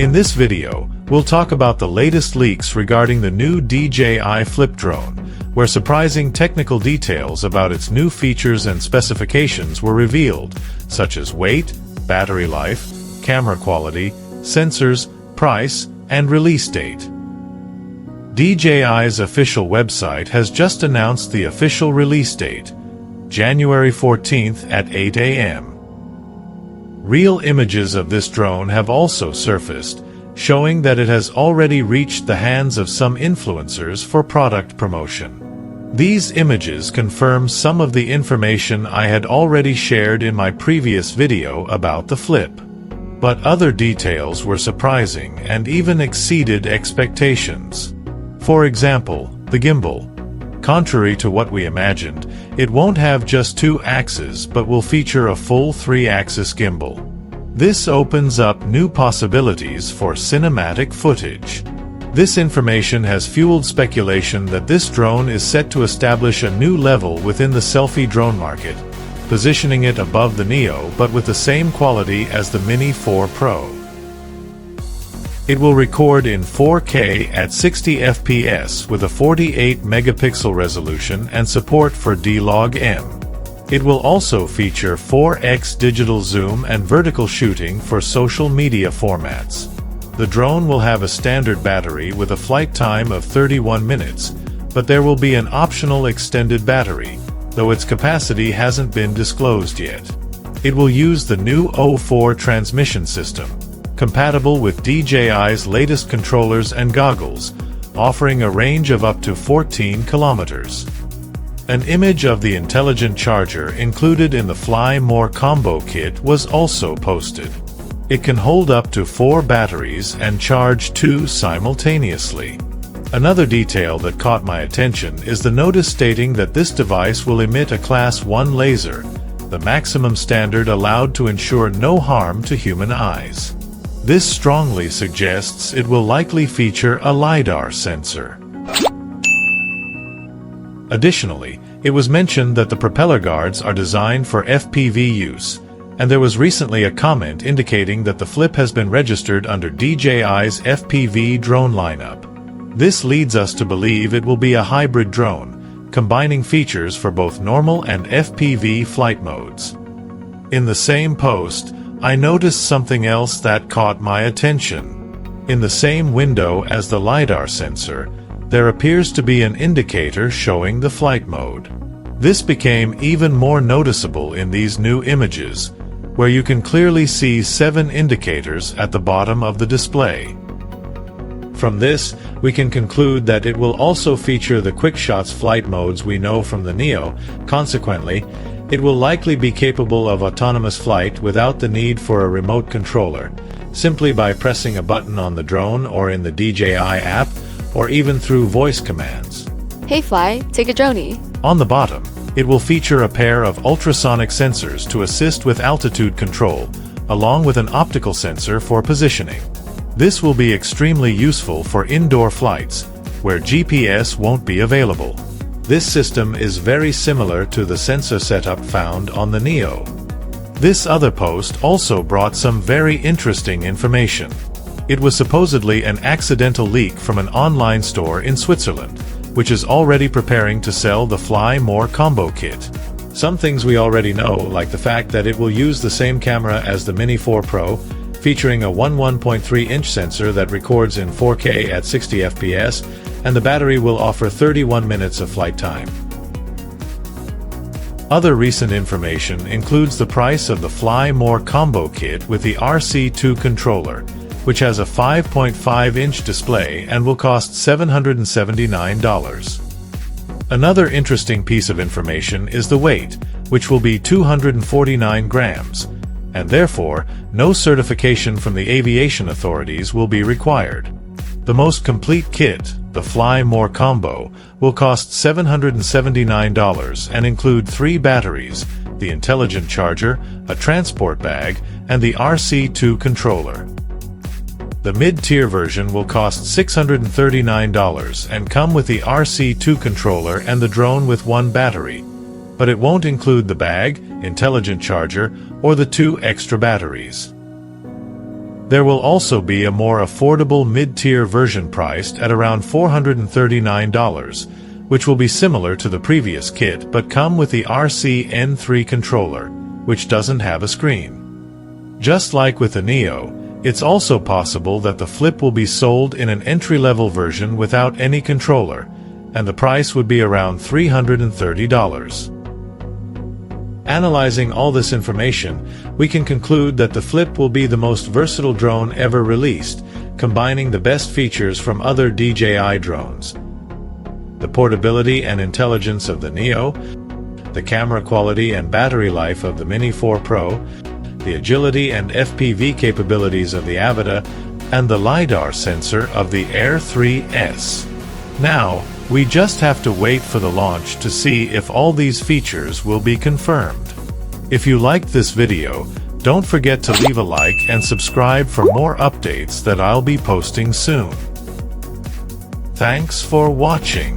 In this video, we'll talk about the latest leaks regarding the new DJI FLIP drone, where surprising technical details about its new features and specifications were revealed, such as weight, battery life, camera quality, sensors, price, and release date. DJI's official website has just announced the official release date, January 14th at 8 a.m. Real images of this drone have also surfaced, showing that it has already reached the hands of some influencers for product promotion. These images confirm some of the information I had already shared in my previous video about the Flip. But other details were surprising and even exceeded expectations. For example, the gimbal. Contrary to what we imagined, it won't have just 2 axes but will feature a full 3-axis gimbal. This opens up new possibilities for cinematic footage. This information has fueled speculation that this drone is set to establish a new level within the selfie drone market, positioning it above the Neo but with the same quality as the Mini 4 Pro. It will record in 4K at 60 FPS with a 48 megapixel resolution and support for D-Log-M. It will also feature 4x digital zoom and vertical shooting for social media formats. The drone will have a standard battery with a flight time of 31 minutes, but there will be an optional extended battery, though its capacity hasn't been disclosed yet. It will use the new O4 transmission system, compatible with DJI's latest controllers and goggles, offering a range of up to 14 kilometers. An image of the intelligent charger included in the Fly More combo kit was also posted. It can hold up to 4 batteries and charge 2 simultaneously. Another detail that caught my attention is the notice stating that this device will emit a Class 1 laser, the maximum standard allowed to ensure no harm to human eyes. This strongly suggests it will likely feature a LiDAR sensor. Additionally, it was mentioned that the propeller guards are designed for FPV use, and there was recently a comment indicating that the Flip has been registered under DJI's FPV drone lineup. This leads us to believe it will be a hybrid drone, combining features for both normal and FPV flight modes. In the same post, I noticed something else that caught my attention. In the same window as the LiDAR sensor, there appears to be an indicator showing the flight mode. This became even more noticeable in these new images, where you can clearly see 7 indicators at the bottom of the display. From this, we can conclude that it will also feature the QuickShots flight modes we know from the Neo. Consequently, it will likely be capable of autonomous flight without the need for a remote controller, simply by pressing a button on the drone or in the DJI app, or even through voice commands. Hey Fly, take a droney. On the bottom, it will feature a pair of ultrasonic sensors to assist with altitude control, along with an optical sensor for positioning. This will be extremely useful for indoor flights, where GPS won't be available. This system is very similar to the sensor setup found on the Neo. This other post also brought some very interesting information. It was supposedly an accidental leak from an online store in Switzerland, which is already preparing to sell the Fly More combo kit. Some things we already know, like the fact that it will use the same camera as the Mini 4 Pro, featuring a 1.3-inch sensor that records in 4K at 60 FPS, and the battery will offer 31 minutes of flight time. Other recent information includes the price of the Fly More combo kit with the RC-2 controller, which has a 5.5-inch display and will cost $779. Another interesting piece of information is the weight, which will be 249 grams, and therefore, no certification from the aviation authorities will be required. The most complete kit, the Fly More combo, will cost $779 and include 3 batteries, the intelligent charger, a transport bag, and the RC-2 controller. The mid-tier version will cost $639 and come with the RC-2 controller and the drone with 1 battery, but it won't include the bag, intelligent charger, or the 2 extra batteries. There will also be a more affordable mid-tier version priced at around $439, which will be similar to the previous kit but come with the RC-N3 controller, which doesn't have a screen. Just like with the Neo, it's also possible that the Flip will be sold in an entry-level version without any controller, and the price would be around $330. Analyzing all this information, we can conclude that the Flip will be the most versatile drone ever released, combining the best features from other DJI drones. The portability and intelligence of the Neo, the camera quality and battery life of the Mini 4 Pro, the agility and FPV capabilities of the Avata, and the LiDAR sensor of the Air 3S. Now, we just have to wait for the launch to see if all these features will be confirmed. If you liked this video, don't forget to leave a like and subscribe for more updates that I'll be posting soon. Thanks for watching.